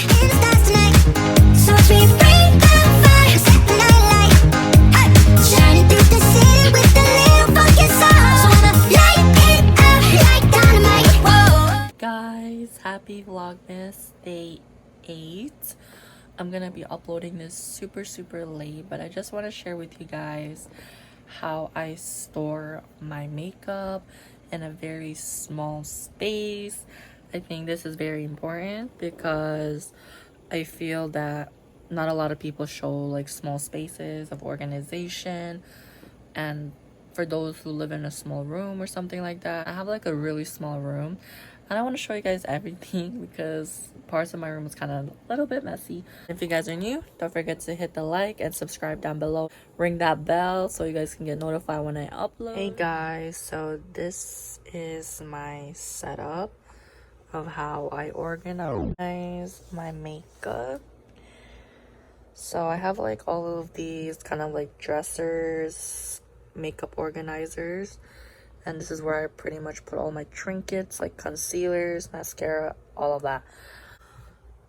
in the stars tonight. So watch me bring that fire, set the night light. Hey, shining through the city with a little funky sound. So I'ma light it up like dynamite. Whoa. Guys, happy Vlogmas day 8. I'm gonna be uploading this super late, but I just want to share with you guys how I store my makeup in a very small space. I think this is very important because I feel that not a lot of people show like small spaces of organization, and for those who live in a small room or something like that, I have like a really small room and I want to show you guys everything because parts of my room is kind of a little bit messy. If you guys are new, don't forget to hit the like and subscribe down below. Ring that bell so you guys can get notified when I upload. Hey guys, so this is my setup of how I organize my makeup. So I have like all of these kind of like dressers, makeup organizers, and this is where I pretty much put all my trinkets like concealers, mascara, all of that.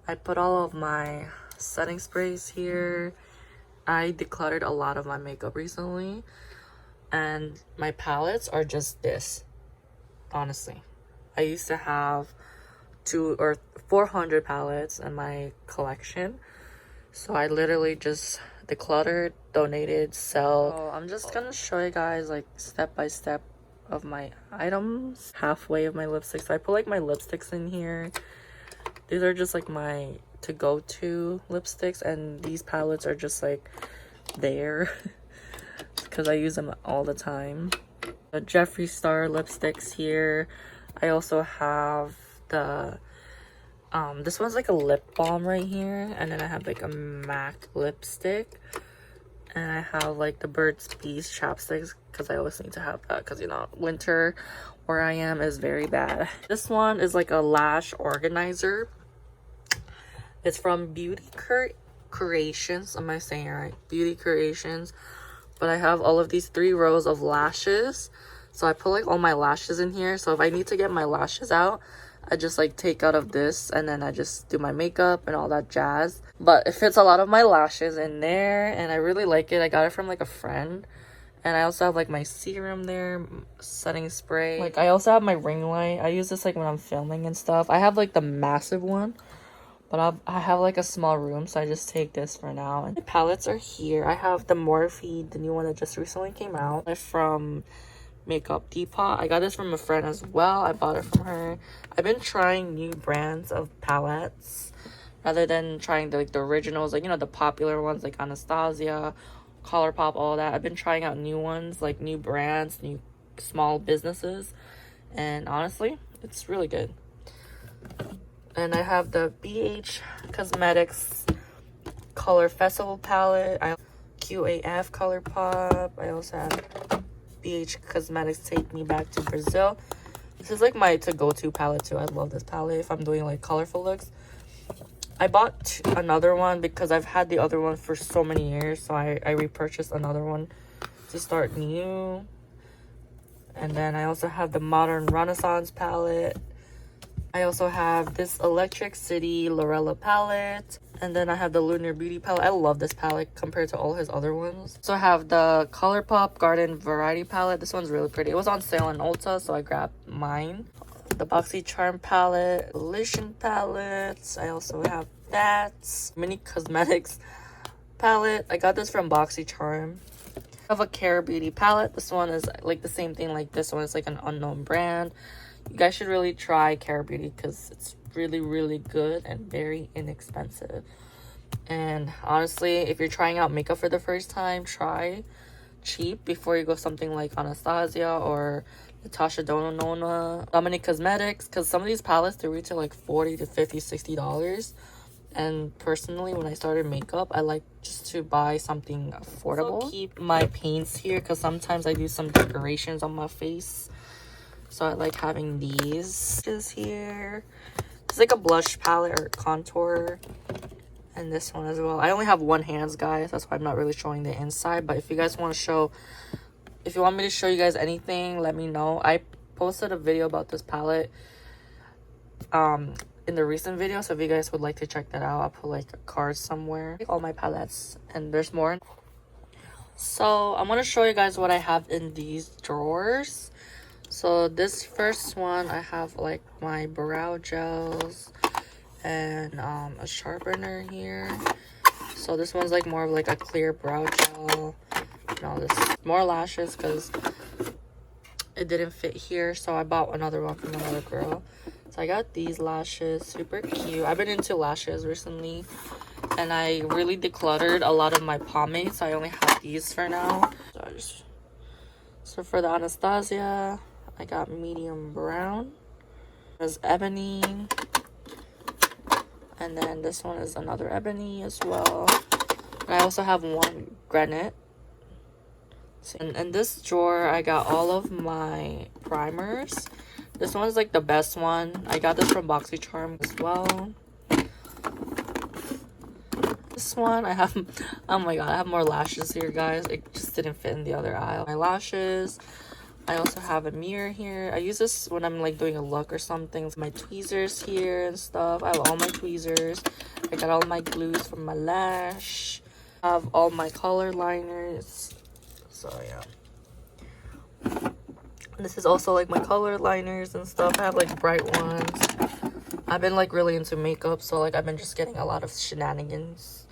I put all of my setting sprays here. I decluttered a lot of my makeup recently, and my palettes are just this. Honestly, I used to have 200 or 400 palettes in my collection, so I literally just decluttered, donated, sell. So I'm just gonna show you guys like step by step of my items. Halfway of my lipsticks, so I put like my lipsticks in here. These are just like my to-go-to lipsticks, and these palettes are just like there because I use them all the time. The Jeffree Star lipsticks here. I also have the this one's like a lip balm right here, and then I have like a MAC lipstick, and I have like the Burt's Bees chapsticks because I always need to have that because, you know, winter where I am is very bad. This one is like a lash organizer. It's from Beauty Creations. Am I saying it right? Beauty Creations. But I have all of these 3 rows of lashes, so I put like all my lashes in here. So if I need to get my lashes out, I just like take out of this and then I just do my makeup and all that jazz. But it fits a lot of my lashes in there and I really like it. I got it from like a friend. And I also have like my serum there, setting spray. Like I also have my ring light. I use this like when I'm filming and stuff. I have like the massive one, but I have like a small room, so I just take this for now. And the palettes are here. I have the Morphe, the new one that just recently came out from Makeup Depot. I got this from a friend as well. I bought it from her. I've been trying new brands of palettes rather than trying the originals, like, you know, the popular ones like Anastasia, Colourpop, all that. I've been trying out new ones, like new brands, new small businesses, and honestly, it's really good. And I have the BH Cosmetics Color Festival palette. I have QAF Colourpop. I also have BH Cosmetics Take Me Back to Brazil. This is like my to-go-to palette too. I love this palette if I'm doing like colorful looks. I bought another one because I've had the other one for so many years, so I repurchased another one to start new. And then I also have the Modern Renaissance palette. I also have this Electric City Lorella palette. And then I have the Lunar Beauty palette. I love this palette compared to all his other ones. So I have the Colourpop Garden Variety palette. This one's really pretty. It was on sale in Ulta, so I grabbed mine. The BoxyCharm palette, Illusion palettes. I also have that Mini Cosmetics palette. I got this from BoxyCharm. I have a Care Beauty palette. This one is like the same thing like this one. It's like an unknown brand. You guys should really try Care Beauty because it's really good and very inexpensive. And honestly, if you're trying out makeup for the first time, try cheap before you go something like Anastasia or Natasha Denona, Dominic Cosmetics, because some of these palettes they retail like $40 to $50, $60. And personally, when I started makeup, I like just to buy something affordable. So keep my paints here because sometimes I do some decorations on my face, so I like having these just here. It's like a blush palette or contour, and this one as well. I only have one hands, guys, that's why I'm not really showing the inside. But if you guys want to show, if you want me to show you guys anything, let me know. I posted a video about this palette in the recent video, so if you guys would like to check that out, I'll put like a card somewhere. All my palettes, and there's more. So I'm gonna show you guys what I have in these drawers. So this first one, I have like my brow gels and a sharpener here. So this one's like more of like a clear brow gel. No, this more lashes because it didn't fit here, so I bought another one from another girl. So I got these lashes, super cute. I've been into lashes recently, and I really decluttered a lot of my pomades, so I only have these for now. So for the Anastasia, I got medium brown. There's ebony, and then this one is another ebony as well. And I also have one granite. And in this drawer, I got all of my primers. This one's like the best one. I got this from BoxyCharm as well. This one, I have, oh my god, I have more lashes here, guys. It just didn't fit in the other aisle. My lashes. I also have a mirror here. I use this when I'm like doing a look or something. My tweezers here and stuff. I have all my tweezers. I got all my glues from my lash. I have all my color liners. So yeah, this is also like my color liners and stuff. I have like bright ones. I've been like really into makeup, so like I've been just getting a lot of shenanigans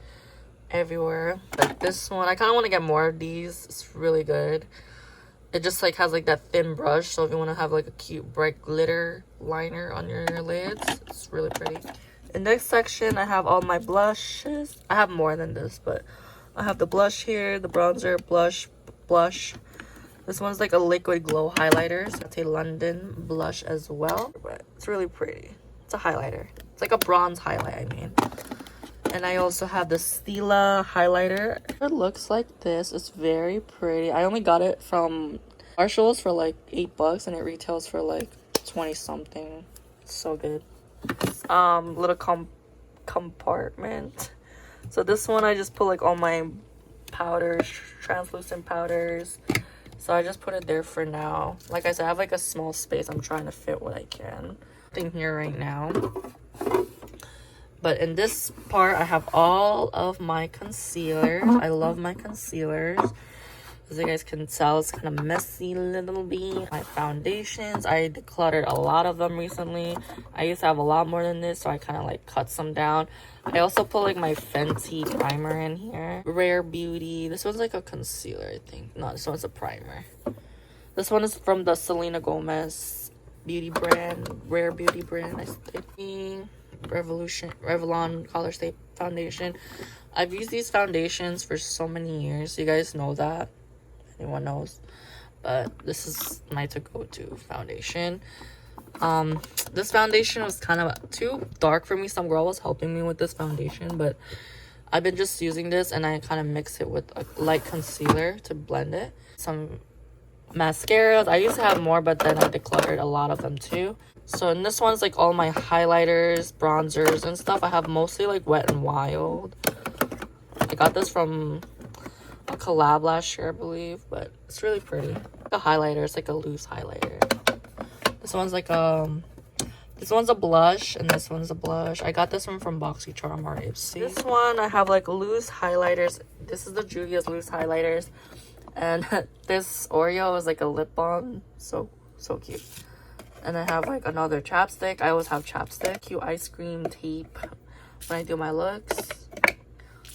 everywhere. Like this one, I kind of want to get more of these. It's really good. It just like has like that thin brush, so if you want to have like a cute bright glitter liner on your lids, it's really pretty. In the next section, I have all my blushes. I have more than this, but I have the blush here, the bronzer, blush. This one's like a liquid glow highlighter, so it's a London blush as well, but it's really pretty. It's a highlighter. It's like a bronze highlight, I mean. And I also have the Stila highlighter. It looks like this. It's very pretty. I only got it from Marshalls for like $8, and it retails for like 20 something. It's so good. Little compartment. So this one, I just put like all my powders, translucent powders. So I just put it there for now. Like I said, I have like a small space. I'm trying to fit what I can in here right now. But in this part, I have all of my concealers. I love my concealers. As you guys can tell, it's kind of messy a little bit. My foundations, I decluttered a lot of them recently. I used to have a lot more than this, so I kind of like cut some down. I also put like my Fenty primer in here. Rare Beauty. This one's like a concealer, I think. No, this one's a primer. This one is from the Selena Gomez beauty brand. Rare Beauty brand, I think. Revlon Color Stay Foundation. I've used these foundations for so many years. You guys know that. Anyone knows. But this is my to-go-to foundation. This foundation was kind of too dark for me. Some girl was helping me with this foundation, but I've been just using this, and I kind of mix it with a light concealer to blend it. Some mascaras. I used to have more, but then I decluttered a lot of them too. So in this one's like all my highlighters, bronzers and stuff. I have mostly like Wet n Wild. I got this from a collab last year, I believe, but it's really pretty. A highlighter. It's like a loose highlighter. This one's like this one's a blush, and this one's a blush. I got this one from BoxyCharm or Ipsy. This one, I have like loose highlighters. This is the Julia's loose highlighters, and this Oreo is like a lip balm. So cute. And I have like another chapstick. I always have chapstick. Cute ice cream tape when I do my looks.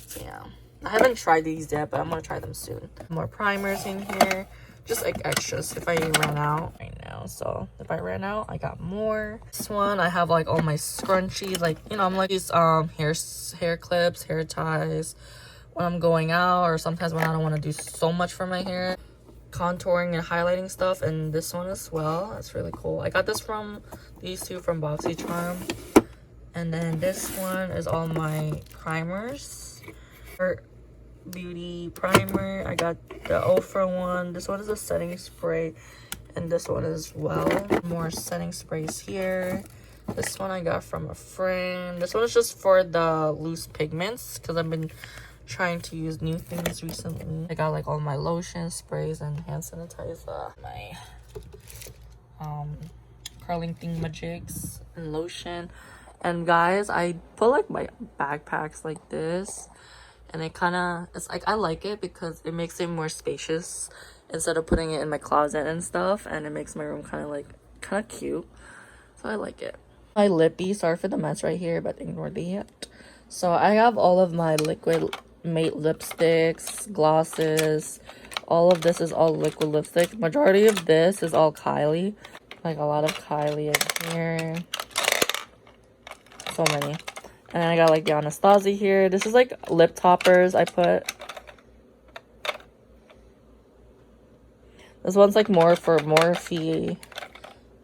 So yeah, I haven't tried these yet, but I'm gonna try them soon. More primers in here, just like extras if I ran out right now. So if I ran out, I got more. This one, I have like all my scrunchies, like, you know, I'm like these hair clips, hair ties when I'm going out, or sometimes when I don't want to do so much for my hair. Contouring and highlighting stuff, and this one as well. That's really cool. I got this from these two from BoxyCharm. And then this one is all my primers. Beauty primer. I got the Ofra one. This one is a setting spray, and this one as well. More setting sprays here. This one I got from a friend. This one is just for the loose pigments because I've been trying to use new things recently. I got like all my lotion, sprays, and hand sanitizer. My curling thingamajigs and lotion. And guys, I put like my backpacks like this, and it kind of, it's like, I like it because it makes it more spacious instead of putting it in my closet and stuff, and it makes my room kind of cute. So I like it. My lippy, sorry for the mess right here, but ignore that. So I have all of my liquid matte lipsticks, glosses. All of this is all liquid lipstick. Majority of this is all Kylie. Like a lot of Kylie in here. So many. And then I got like the Anastasia here. This is like lip toppers I put. This one's like more for Morphe.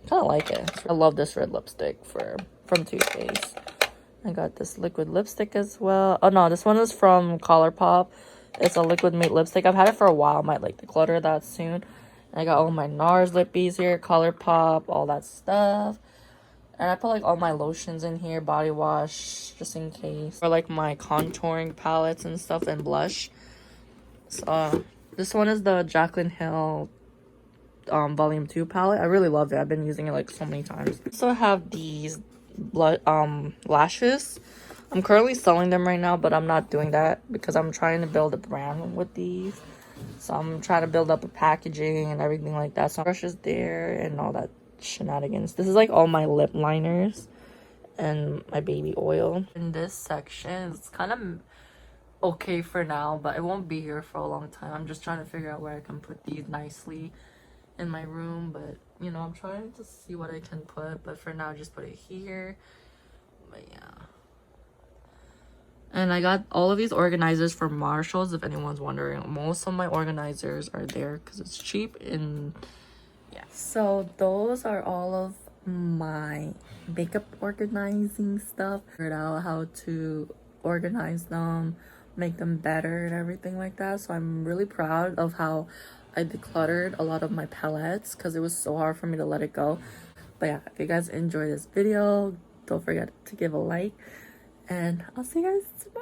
Kind of like it. I love this red lipstick from Too Faced. I got this liquid lipstick as well. Oh no, this one is from Colourpop. It's a liquid matte lipstick. I've had it for a while. Might like declutter that soon. And I got all my NARS lippies here, Colourpop, all that stuff. And I put like all my lotions in here, body wash, just in case. For like my contouring palettes and stuff and blush. So this one is the Jaclyn Hill volume 2 palette. I really love it. I've been using it like so many times. So I have these lashes. I'm currently selling them right now, but I'm not doing that because I'm trying to build a brand with these. So I'm trying to build up a packaging and everything like that. So brushes there and all that shenanigans. This is like all my lip liners and my baby oil. In this section, it's kind of okay for now, but it won't be here for a long time. I'm just trying to figure out where I can put these nicely in my room, but you know, I'm trying to see what I can put, but for now just put it here. But yeah, and I got all of these organizers from Marshalls, if anyone's wondering. Most of my organizers are there because it's cheap. And yeah, so those are all of my makeup organizing stuff. Figured out how to organize them, make them better and everything like that. So I'm really proud of how I decluttered a lot of my palettes because it was so hard for me to let it go. But yeah, if you guys enjoyed this video, don't forget to give a like, and I'll see you guys tomorrow.